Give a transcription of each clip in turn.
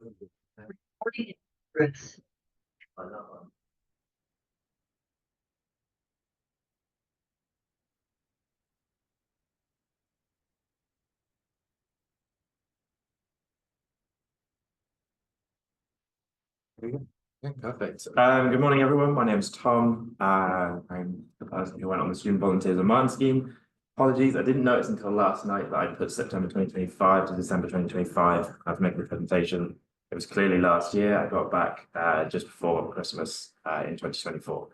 Recording in progress. Okay, perfect. Good morning, everyone. My name is Tom. I'm the person who went on the Student Volunteers Oman Scheme. Apologies, I didn't notice until last night that I put September 2025 to December 2025. I've made the presentation. It was clearly last year. I got back just before Christmas in 2024.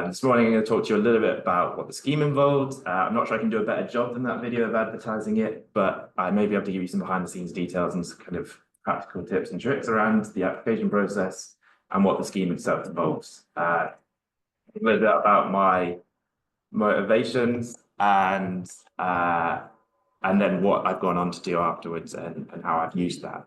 This morning, I'm going to talk to you a little bit about what the scheme involved. I'm not sure I can do a better job than that video of advertising it, but I may be able to give you some behind-the-scenes details and some kind of practical tips and tricks around the application process and what the scheme itself involves. A little bit about my motivations and then what I've gone on to do afterwards and how I've used that.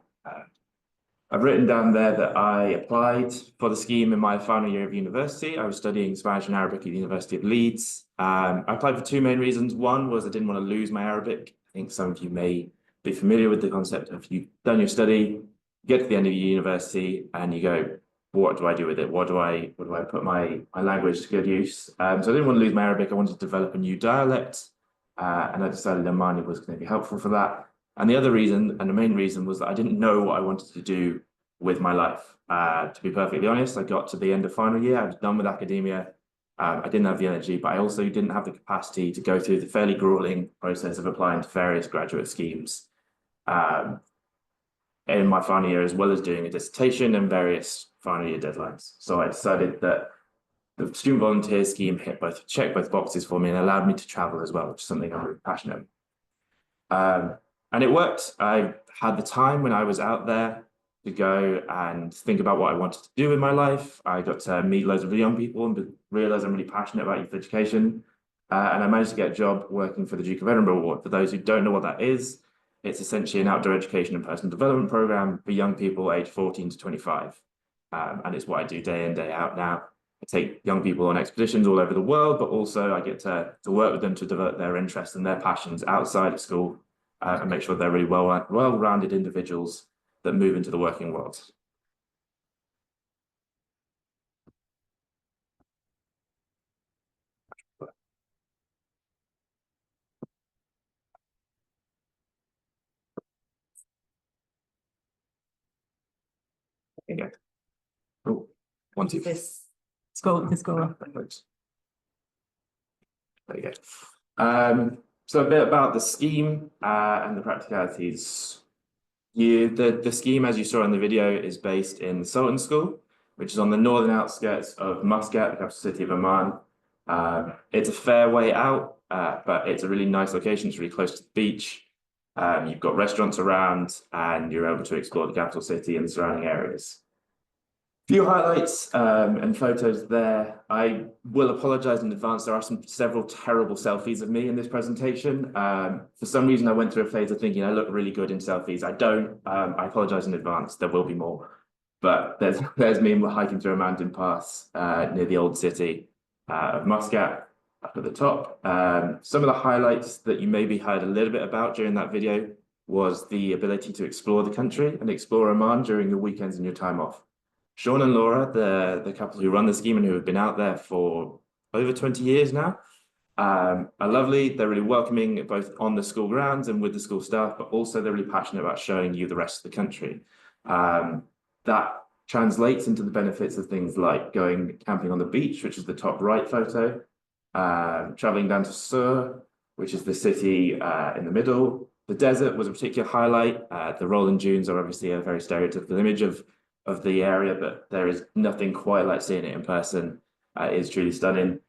I've written down there that I applied for the scheme in my final year of university. I was studying Spanish and Arabic at the University of Leeds. I applied for two main reasons. One was I didn't want to lose my Arabic. I think some of you may be familiar with the concept of you've done your study, you get to the end of your university and you go, what do I do with it? What do I put my language to good use? So I didn't want to lose my Arabic. I wanted to develop a new dialect. And I decided Omani was going to be helpful for that. And the other reason, and the main reason, was that I didn't know what I wanted to do with my life. To be perfectly honest, I got to the end of final year. I was done with academia. I didn't have the energy, but I also didn't have the capacity to go through the fairly grueling process of applying to various graduate schemes in my final year, as well as doing a dissertation and various final year deadlines. So I decided that the student volunteer scheme checked both boxes for me and allowed me to travel as well, which is something I'm really passionate about. And it worked. I had the time when I was out there to go and think about what I wanted to do with my life. I got to meet loads of young people and realize I'm really passionate about youth education. And I managed to get a job working for the Duke of Edinburgh Award. For those who don't know what that is, it's essentially an outdoor education and personal development program for young people aged 14 to 25. And it's what I do day in, day out now. I take young people on expeditions all over the world, but also I get to work with them to develop their interests and their passions outside of school and make sure they're really well-rounded individuals that move into the working world. Okay. Oh, 1, 2. This go up. There you go. So a bit about the scheme and the practicalities. The scheme, as you saw in the video, is based in the Sultan School, which is on the northern outskirts of Muscat, the capital city of Oman. It's a fair way out, but it's a really nice location. It's really close to the beach. You've got restaurants around, and you're able to explore the capital city and the surrounding areas. Few highlights and photos there. I will apologize in advance. There are several terrible selfies of me in this presentation. For some reason, I went through a phase of thinking I look really good in selfies. I don't. I apologize in advance. There will be more. But there's me hiking through a mountain pass near the old city of Muscat up at the top. Some of the highlights that you maybe heard a little bit about during that video was the ability to explore the country and explore Oman during your weekends and your time off. Sean and Laura, the couple who run the scheme and who have been out there for over 20 years now, are lovely. They're really welcoming, both on the school grounds and with the school staff, but also they're really passionate about showing you the rest of the country. That translates into the benefits of things like going camping on the beach, which is the top right photo, traveling down to Sur, which is the city in the middle. The desert was a particular highlight. The rolling dunes are obviously a very stereotypical image of the area, but there is nothing quite like seeing it in person. It is truly stunning.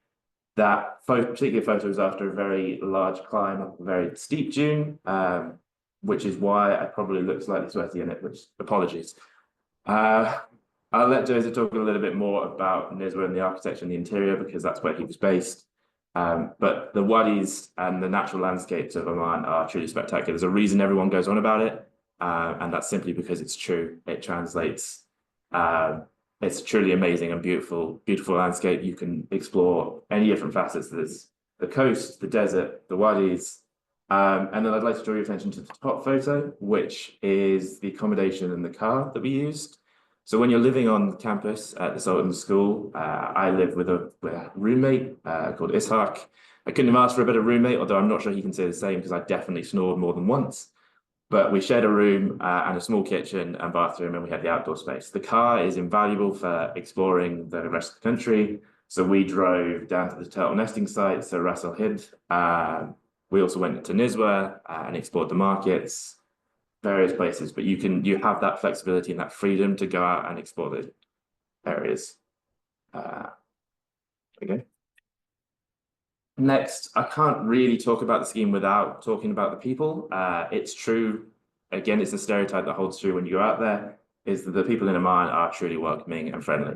That particular photo was after a very large climb up a very steep dune, which is why I probably look slightly sweaty in it, which apologies. I'll let Joseph talk a little bit more about Nizwa and the architecture and the interior, because that's where he was based. But the wadis and the natural landscapes of Oman are truly spectacular. There's a reason everyone goes on about it, and that's simply because it's true. It translates. It's truly amazing and beautiful landscape. You can explore any different facets. There's the coast, the desert, the wadis, And then I'd like to draw your attention to the top photo, which is the accommodation in the car that we used. So when you're living on campus at the Sultan School, I live with a roommate called Ishaq. I couldn't have asked for a better roommate, although I'm not sure he can say the same because I definitely snored more than once. But we shared a room and a small kitchen and bathroom, and we had the outdoor space. The car is invaluable for exploring the rest of the country. So we drove down to the turtle nesting site, so Ras Al Hind. We also went to Nizwa and explored the markets, various places. But you have that flexibility and that freedom to go out and explore the areas. Okay. Next, I can't really talk about the scheme without talking about the people. It's true, again, it's a stereotype that holds true when you go out there, is that the people in Oman are truly welcoming and friendly.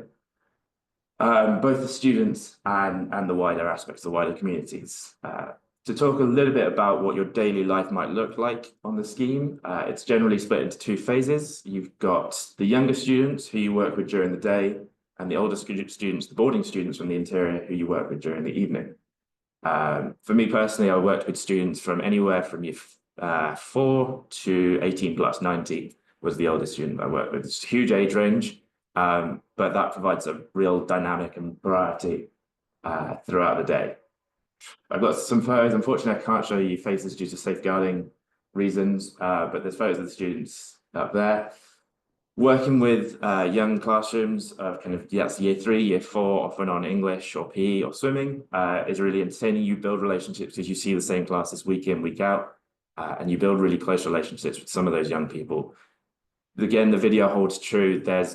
Both the students and the wider aspects, the wider communities. To talk a little bit about what your daily life might look like on the scheme, it's generally split into two phases. You've got the younger students who you work with during the day, and the older students, the boarding students from the interior who you work with during the evening. For me personally, I worked with students from anywhere from year 4 to 18 plus 90 was the oldest student I worked with. It's a huge age range, but that provides a real dynamic and variety throughout the day. I've got some photos. Unfortunately, I can't show you faces due to safeguarding reasons, but there's photos of the students up there. Working with young classrooms of kind of, yes, year 3, year 4, often on English or PE or swimming is really entertaining. You build relationships as you see the same classes week in, week out, and you build really close relationships with some of those young people. Again, the video holds true. They're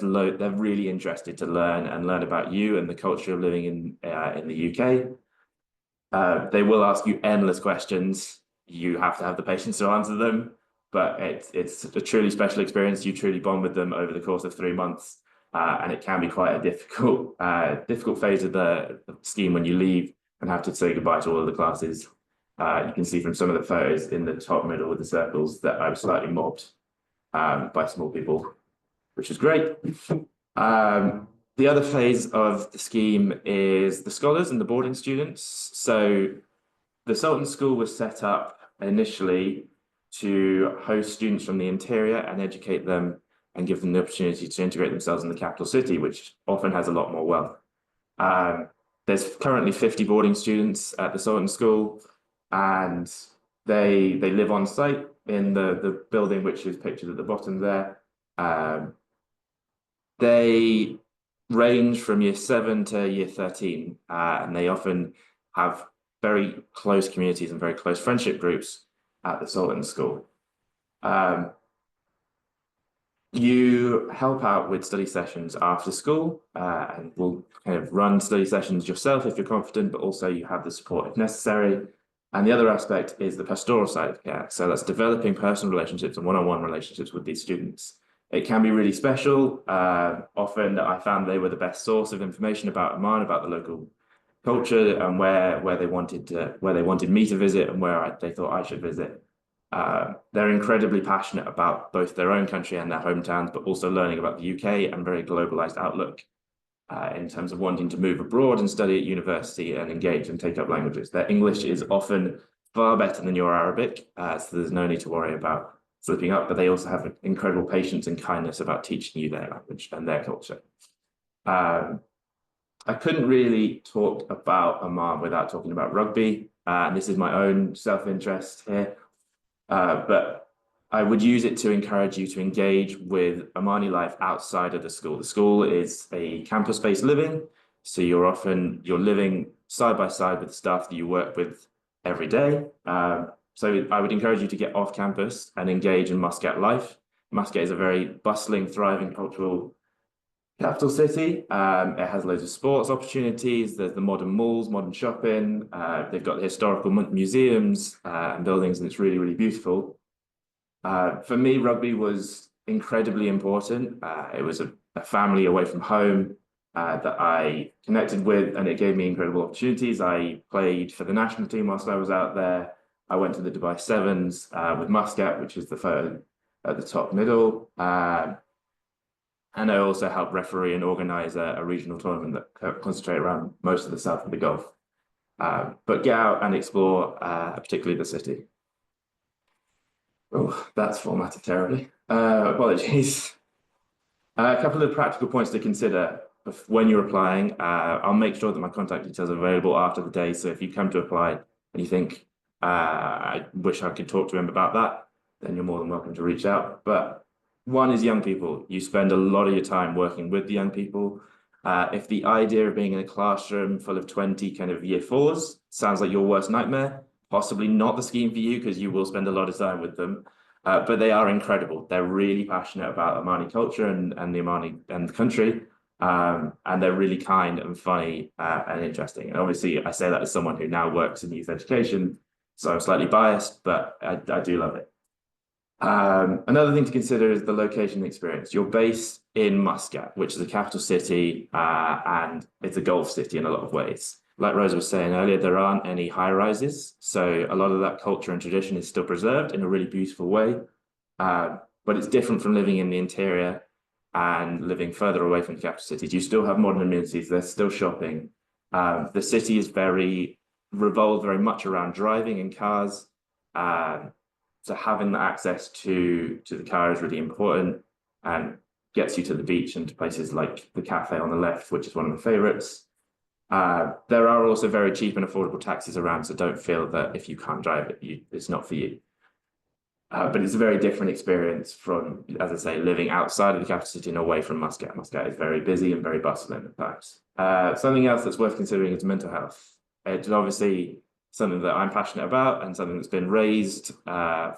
really interested to learn about you and the culture of living in the UK. They will ask you endless questions. You have to have the patience to answer them, but it's a truly special experience. You truly bond with them over the course of 3 months, and it can be quite a difficult phase of the scheme when you leave and have to say goodbye to all of the classes. You can see from some of the photos in the top middle with the circles that I was slightly mobbed by small people, which is great. The other phase of the scheme is the scholars and the boarding students. So the Sultan School was set up initially to host students from the interior and educate them and give them the opportunity to integrate themselves in the capital city, which often has a lot more wealth. There's currently 50 boarding students at the Sultan School, and they live on site in the building which is pictured at the bottom there. They range from year 7 to year 13, and they often have very close communities and very close friendship groups at the Sultan School. You help out with study sessions after school, and will kind of run study sessions yourself if you're confident, but also you have the support if necessary. And the other aspect is the pastoral side of care. So that's developing personal relationships and one-on-one relationships with these students. It can be really special. Often I found they were the best source of information about Oman, about the local culture, and where they wanted me to visit and where they thought I should visit. They're incredibly passionate about both their own country and their hometowns, but also learning about the UK and very globalized outlook in terms of wanting to move abroad and study at university and engage and take up languages. Their English is often far better than your Arabic, so there's no need to worry about slipping up, but they also have an incredible patience and kindness about teaching you their language and their culture. I couldn't really talk about Oman without talking about rugby, and this is my own self-interest here. But I would use it to encourage you to engage with Omani life outside of the school. The school is a campus-based living, so you're living side by side with the staff that you work with every day. So I would encourage you to get off campus and engage in Muscat life. Muscat is a very bustling, thriving cultural capital city. It has loads of sports opportunities. There's the modern malls, modern shopping. They've got the historical museums and buildings, and it's really, really beautiful. For me, rugby was incredibly important. It was a family away from home that I connected with, and it gave me incredible opportunities. I played for the national team whilst I was out there. I went to the Dubai Sevens with Muscat, which is the photo at the top middle. And I also helped referee and organize a regional tournament that concentrate around most of the south of the Gulf. But get out and explore, particularly the city. Oh, that's formatted terribly. Apologies. A couple of practical points to consider when you're applying. I'll make sure that my contact details are available after the day. So if you come to apply and you think, I wish I could talk to him about that, then you're more than welcome to reach out. But one is young people. You spend a lot of your time working with the young people. If the idea of being in a classroom full of 20 kind of year fours sounds like your worst nightmare, possibly not the scheme for you because you will spend a lot of time with them. But they are incredible. They're really passionate about Omani culture and the Omani and the country. And they're really kind and funny and interesting. And obviously, I say that as someone who now works in youth education, so I'm slightly biased, but I do love it. Another thing to consider is the location experience. You're based in Muscat, which is a capital city, and it's a Gulf city in a lot of ways. Like Rosa was saying earlier, there aren't any high rises, so a lot of that culture and tradition is still preserved in a really beautiful way. But it's different from living in the interior and living further away from the capital cities. You still have modern amenities, there's still shopping. The city is revolved very much around driving and cars. So having the access to the car is really important and gets you to the beach and to places like the cafe on the left, which is one of my favorites. There are also very cheap and affordable taxis around, so don't feel that if you can't drive it, it's not for you. But it's a very different experience from, as I say, living outside of the capital city and away from Muscat. Muscat is very busy and very bustling at times. Something else that's worth considering is mental health. It's obviously something that I'm passionate about and something that's been raised far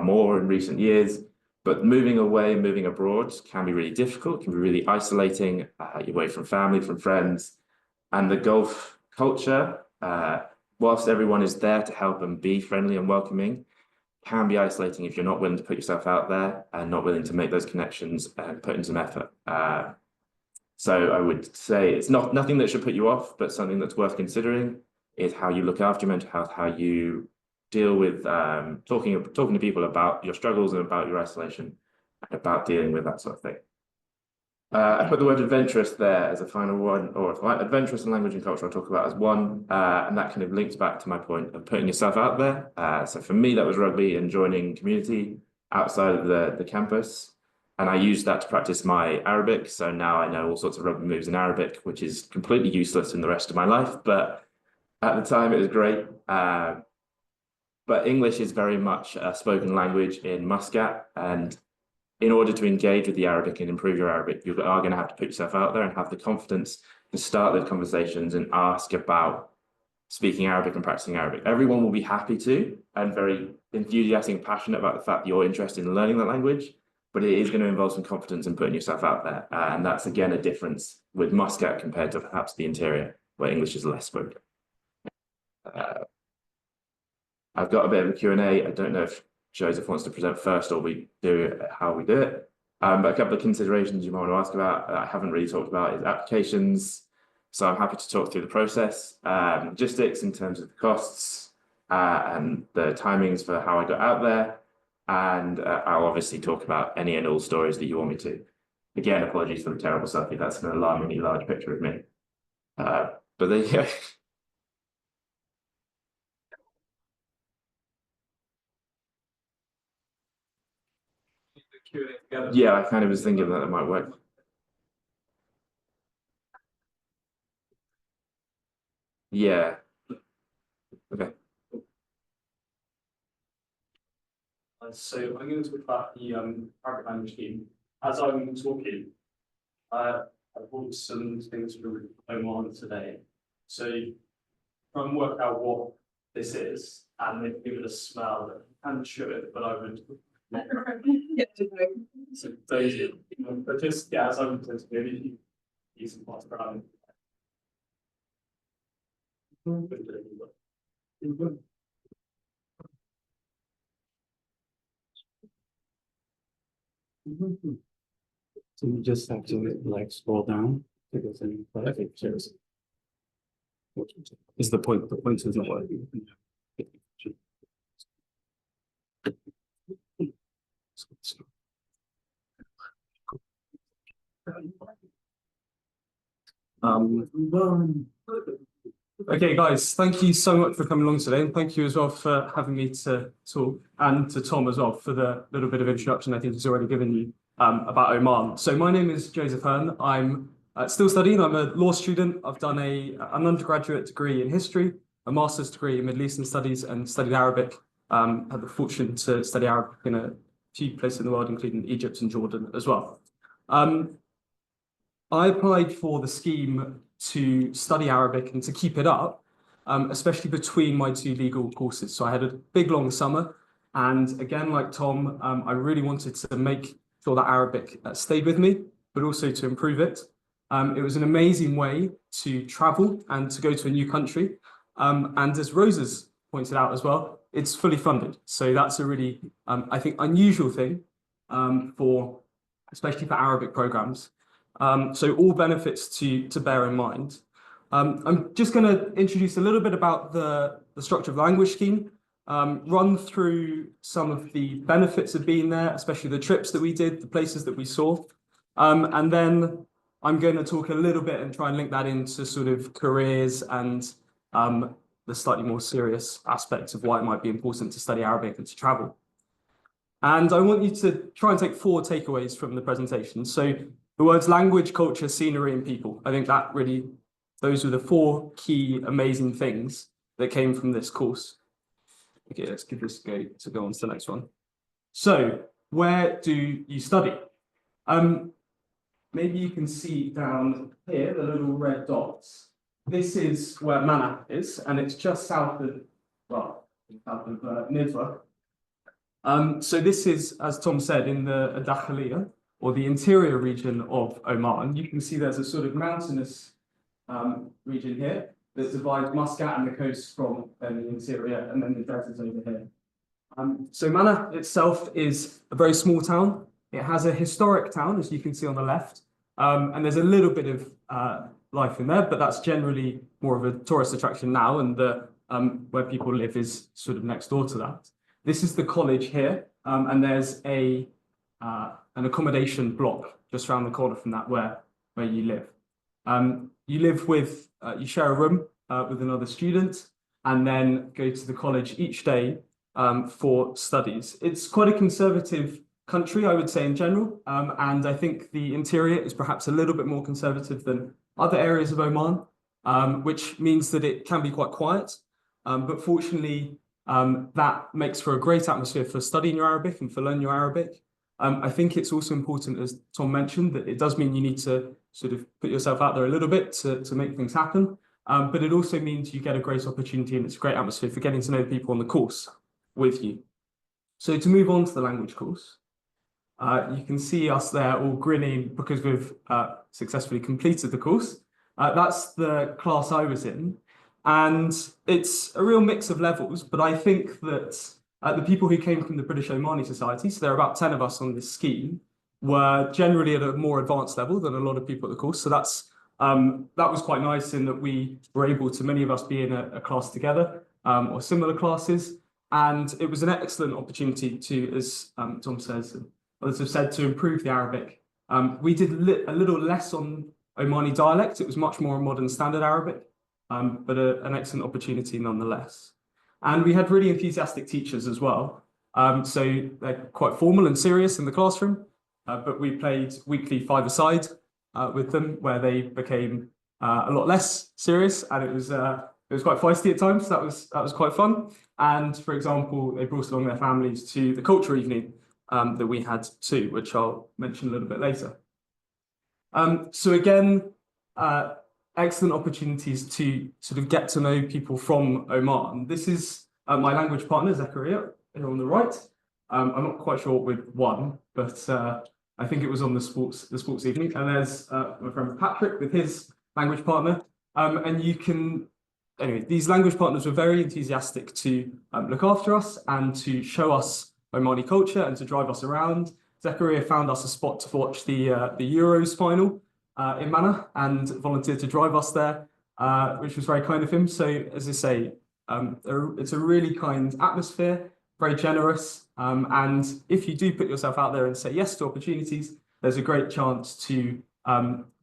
more in recent years. But moving away, moving abroad can be really difficult, can be really isolating. You're away from family, from friends. And the Gulf culture, whilst everyone is there to help and be friendly and welcoming, can be isolating if you're not willing to put yourself out there and not willing to make those connections and put in some effort. So I would say it's nothing that should put you off, but something that's worth considering is how you look after your mental health, how you deal with talking to people about your struggles and about your isolation, and about dealing with that sort of thing. I put the word adventurous there as a final one, or adventurous and language and culture I'll talk about as one, and that kind of links back to my point of putting yourself out there. So for me, that was rugby and joining community outside of the campus. And I used that to practice my Arabic. So now I know all sorts of rugby moves in Arabic, which is completely useless in the rest of my life. But at the time, it was great. But English is very much a spoken language in Muscat. And in order to engage with the Arabic and improve your Arabic, you are going to have to put yourself out there and have the confidence to start those conversations and ask about speaking Arabic and practicing Arabic. Everyone will be happy to and very enthusiastic and passionate about the fact that you're interested in learning that language, but it is going to involve some confidence in putting yourself out there. And that's, again, a difference with Muscat compared to perhaps the interior, where English is less spoken. I've got a bit of a Q&A. I don't know if Joseph wants to present first or we do it how we do it. But a couple of considerations you might want to ask about that I haven't really talked about is applications. So I'm happy to talk through the process, logistics in terms of the costs and the timings for how I got out there. And I'll obviously talk about any and all stories that you want me to. Again, apologies for the terrible selfie. That's an alarmingly large picture of me. But there you go. Yeah, I kind of was thinking that it might work. Yeah. Okay. So I'm going to talk about the Arabic language scheme. As I'm talking, I brought some things from Oman today. So try and work out what this is and then give it a smell and chew it, but I would. So those, but just yeah, as I'm talking, maybe use some parts around. So you just have to like scroll down because then okay, cheers. Is the point? The point is not working. Okay, guys, thank you so much for coming along today, and thank you as well for having me to talk, and to Tom as well for the little bit of introduction I think he's already given you about Oman. So my name is Joseph Hearn. I'm still studying. I'm a law student. I've done an undergraduate degree in history, a master's degree in Middle Eastern studies, and studied Arabic. Had the fortune to study Arabic in a few places in the world, including Egypt and Jordan as well. I applied for the scheme to study Arabic and to keep it up, especially between my two legal courses. So I had a big long summer, and again, like Tom, I really wanted to make sure that Arabic stayed with me, but also to improve it. It was an amazing way to travel and to go to a new country. And as Rose has pointed out as well, it's fully funded. So that's a really, I think, unusual thing especially for Arabic programs. So all benefits to bear in mind. I'm just going to introduce a little bit about the structure of the language scheme, run through some of the benefits of being there, especially the trips that we did, the places that we saw. And then I'm going to talk a little bit and try and link that into sort of careers and the slightly more serious aspects of why it might be important to study Arabic and to travel. And I want you to try and take 4 takeaways from the presentation. So the words language, culture, scenery, and people. I think that really, those are the 4 key amazing things that came from this course. Okay, let's give this a go to go on to the next one. So where do you study? Maybe you can see down here, the little red dots. This is where MENA is, and it's just south of, well, south of Nizwa. So this is, as Tom said, in the Dakhiliya, or the interior region of Oman. You can see there's a sort of mountainous region here that divides Muscat and the coast from the interior, and then the deserts over here. So MENA itself is a very small town. It has a historic town, as you can see on the left, and there's a little bit of life in there, but that's generally more of a tourist attraction now, and where people live is sort of next door to that. This is the college here, and there's an accommodation block just around the corner from that where you live. You share a room with another student, and then go to the college each day for studies. It's quite a conservative country, I would say, in general, and I think the interior is perhaps a little bit more conservative than other areas of Oman, which means that it can be quite quiet. But fortunately, that makes for a great atmosphere for studying your Arabic and for learning your Arabic. I think it's also important, as Tom mentioned, that it does mean you need to sort of put yourself out there a little bit to make things happen. But it also means you get a great opportunity, and it's a great atmosphere for getting to know the people on the course with you. So to move on to the language course, you can see us there all grinning because we've successfully completed the course. That's the class I was in. And it's a real mix of levels, but I think that the people who came from the British Omani Society, so there are about 10 of us on this scheme, were generally at a more advanced level than a lot of people at the course. So that was quite nice in that we were able to, many of us, be in a class together or similar classes. And it was an excellent opportunity to, as Tom says, and others have said, to improve the Arabic. We did a little less on Omani dialect. It was much more modern standard Arabic. But an excellent opportunity nonetheless. And we had really enthusiastic teachers as well. So they're quite formal and serious in the classroom, but we played weekly five-a-side with them, where they became a lot less serious, and it was quite feisty at times. So that was quite fun. And for example, they brought along their families to the culture evening that we had too, which I'll mention a little bit later. So again, excellent opportunities to sort of get to know people from Oman. This is my language partner, Zakaria, here on the right. I'm not quite sure what we'd won, but I think it was on the sports evening. And there's my friend Patrick with his language partner. And you can, anyway, these language partners were very enthusiastic to look after us and to show us Omani culture and to drive us around. Zakaria found us a spot to watch the Euros final in MENA and volunteered to drive us there, which was very kind of him. So, as I say, it's a really kind atmosphere, very generous. And if you do put yourself out there and say yes to opportunities, there's a great chance to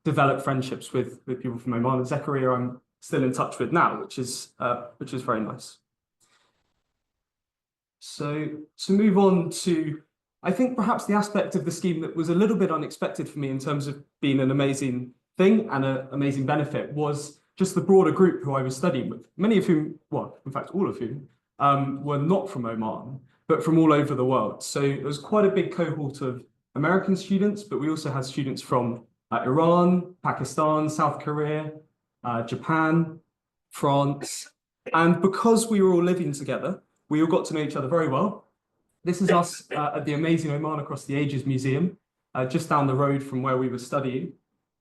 develop friendships with people from Oman. And Zakaria, I'm still in touch with now, which is very nice. So to move on to, I think perhaps the aspect of the scheme that was a little bit unexpected for me in terms of being an amazing thing and an amazing benefit was just the broader group who I was studying with, many of whom, well, in fact, all of whom were not from Oman, but from all over the world. So it was quite a big cohort of American students, but we also had students from Iran, Pakistan, South Korea, Japan, France. And because we were all living together, we all got to know each other very well. This is us at the amazing Oman Across the Ages Museum, just down the road from where we were studying.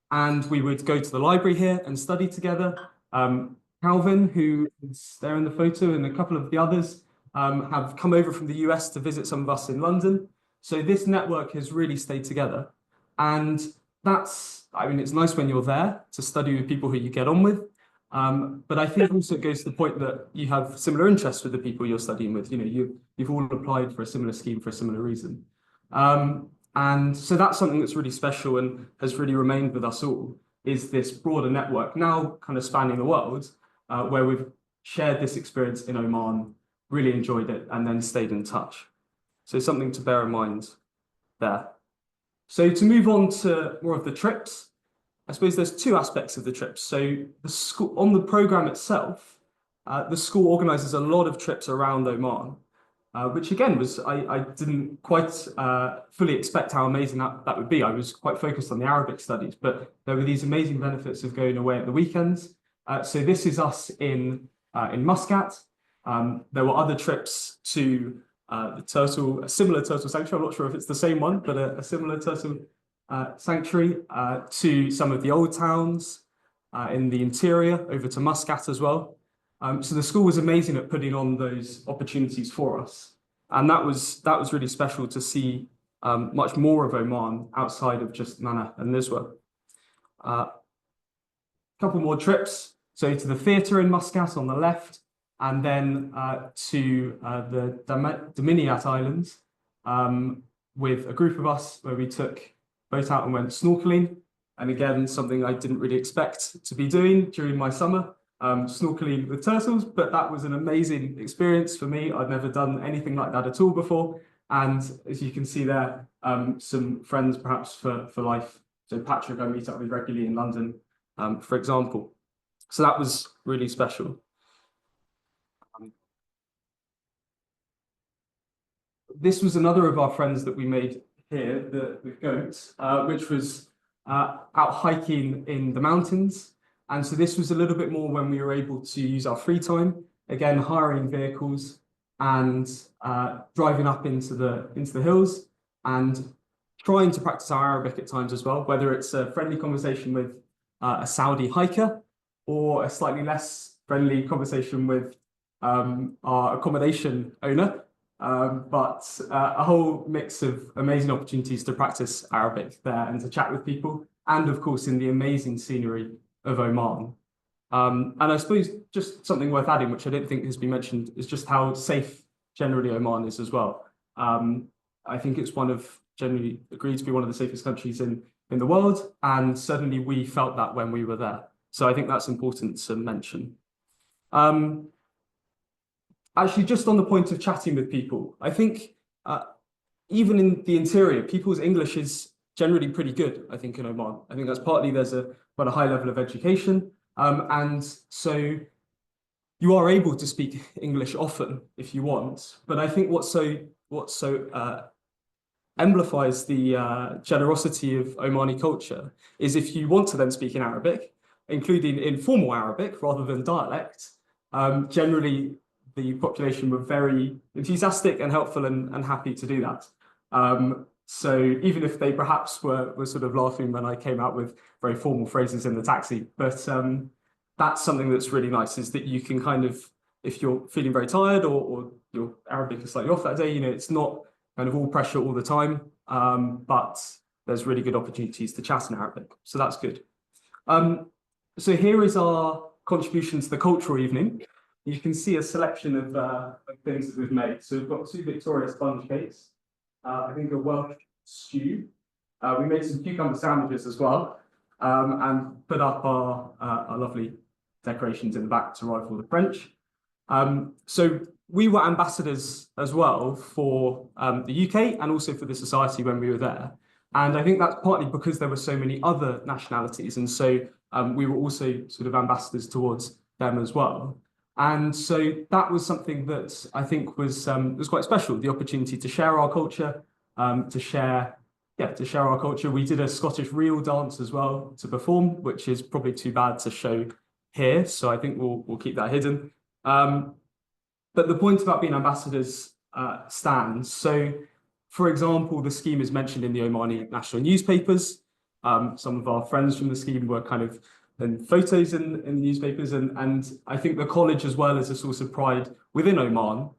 And we would go to the library here and study together. Calvin, who is there in the photo, and a couple of the others have come over from the US to visit some of us in London. So this network has really stayed together. And that's, I mean, it's nice when you're there to study with people who you get on with. But I think also it goes to the point that you have similar interests with the people you're studying with. You know, you've all applied for a similar scheme for a similar reason. And so that's something that's really special and has really remained with us all, is this broader network now kind of spanning the world, where we've shared this experience in Oman, really enjoyed it, and then stayed in touch. So something to bear in mind there. So to move on to more of the trips, I suppose there's two aspects of the trips. So the school, on the program itself, the school organizes a lot of trips around Oman, which again was, I didn't quite fully expect how amazing that would be. I was quite focused on the Arabic studies, but there were these amazing benefits of going away at the weekends. So this is us in Muscat. There were other trips to a similar turtle sanctuary. I'm not sure if it's the same one, but a similar turtle sanctuary, to some of the old towns in the interior, over to Muscat as well. So the school was amazing at putting on those opportunities for us, and that was really special to see much more of Oman outside of just Mana and Nizwa. A couple more trips, so to the theatre in Muscat on the left, and then to the Daminiat Islands with a group of us where we took boat out and went snorkeling. And again, something I didn't really expect to be doing during my summer, snorkeling with turtles, but that was an amazing experience for me. I'd never done anything like that at all before. And as you can see there, some friends perhaps for life. So Patrick, I meet up with regularly in London, for example. So that was really special. This was another of our friends that we made here, the goats, which was out hiking in the mountains. And so this was a little bit more when we were able to use our free time, again, hiring vehicles and driving up into the hills and trying to practice our Arabic at times as well, whether it's a friendly conversation with a Saudi hiker or a slightly less friendly conversation with our accommodation owner. But a whole mix of amazing opportunities to practice Arabic there and to chat with people, and of course in the amazing scenery of Oman. And I suppose just something worth adding, which I don't think has been mentioned, is just how safe generally Oman is as well. I think it's generally agreed to be one of the safest countries in the world, and certainly we felt that when we were there. So I think that's important to mention. Actually, just on the point of chatting with people, I think even in the interior, people's English is generally pretty good, I think, in Oman. I think that's partly there's quite a high level of education. And so you are able to speak English often if you want. But I think what so amplifies the generosity of Omani culture is if you want to then speak in Arabic, including informal Arabic rather than dialect, generally the population were very enthusiastic and helpful and happy to do that. So even if they perhaps were sort of laughing when I came out with very formal phrases in the taxi, but that's something that's really nice, is that you can kind of, if you're feeling very tired or your Arabic is slightly off that day, it's not kind of all pressure all the time, but there's really good opportunities to chat in Arabic. So that's good. So here is our contribution to the cultural evening. You can see a selection of things that we've made. So we've got 2 Victoria sponge cakes, I think a Welsh stew. We made some cucumber sandwiches as well, and put up our lovely decorations in the back to rival the French. So we were ambassadors as well for the UK and also for the society when we were there. And I think that's partly because there were so many other nationalities. And so we were also sort of ambassadors towards them as well. And so that was something that I think was quite special, the opportunity to share our culture, to share our culture. We did a Scottish reel dance as well to perform, which is probably too bad to show here. So I think we'll keep that hidden. But the point about being ambassadors stands. So, for example, the scheme is mentioned in the Omani national newspapers. Some of our friends from the scheme were kind of in photos in the newspapers, and I think the college as well is a source of pride within Oman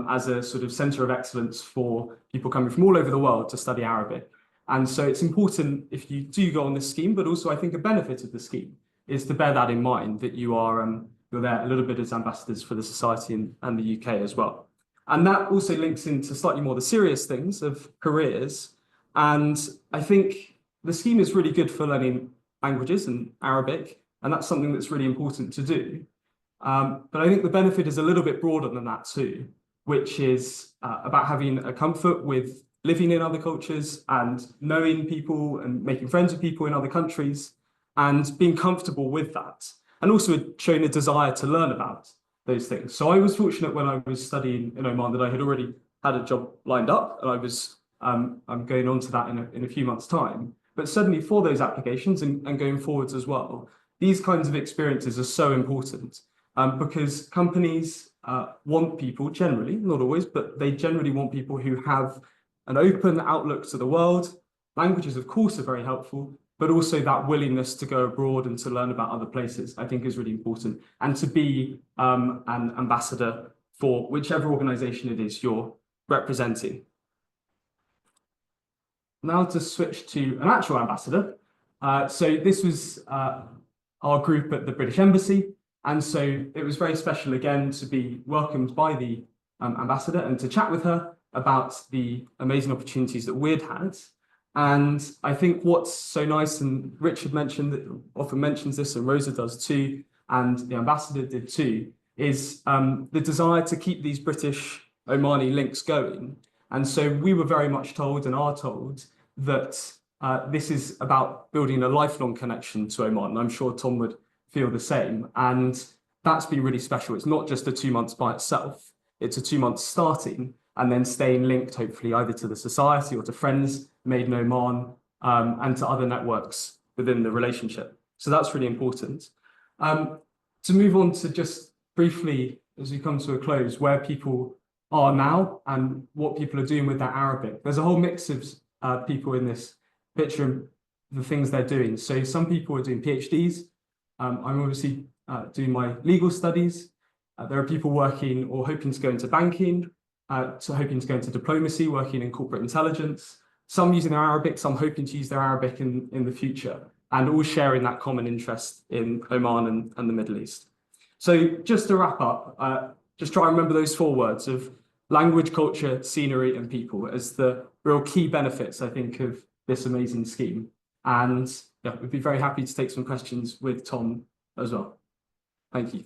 as a sort of centre of excellence for people coming from all over the world to study Arabic. And so it's important if you do go on this scheme, but also I think a benefit of the scheme is to bear that in mind, that you're there a little bit as ambassadors for the society and the UK as well. And that also links into slightly more the serious things of careers. And I think the scheme is really good for learning languages and Arabic, and that's something that's really important to do. But I think the benefit is a little bit broader than that too, which is about having a comfort with living in other cultures and knowing people and making friends with people in other countries and being comfortable with that. And also showing a desire to learn about those things. So I was fortunate when I was studying in Oman that I had already had a job lined up, and I was I'm going on to that in a few months' time. But certainly for those applications and going forwards as well, these kinds of experiences are so important because companies want people generally, not always, but they generally want people who have an open outlook to the world. Languages, of course, are very helpful, but also that willingness to go abroad and to learn about other places, I think is really important. And to be an ambassador for whichever organization it is you're representing. Now to switch to an actual ambassador. So this was our group at the British Embassy. And so it was very special again to be welcomed by the ambassador and to chat with her about the amazing opportunities that we'd had. And I think what's so nice, and Richard often mentions this, and Rosa does too, and the ambassador did too, is the desire to keep these British Omani links going. And so we were very much told and are told that this is about building a lifelong connection to Oman. And I'm sure Tom would feel the same. And that's been really special. It's not just a 2 months by itself. It's a 2 months starting and then staying linked, hopefully, either to the society or to friends made in Oman and to other networks within the relationship. So that's really important. To move on to just briefly, as we come to a close, where people are now and what people are doing with their Arabic. There's a whole mix of people in this picture and the things they're doing. So some people are doing PhDs. I'm obviously doing my legal studies. There are people working or hoping to go into banking, hoping to go into diplomacy, working in corporate intelligence. Some using their Arabic, some hoping to use their Arabic in the future, and all sharing that common interest in Oman and the Middle East. So just to wrap up, just try and remember those 4 words of language, culture, scenery, and people as the real key benefits, I think, of this amazing scheme. And yeah, we'd be very happy to take some questions with Tom as well. Thank you.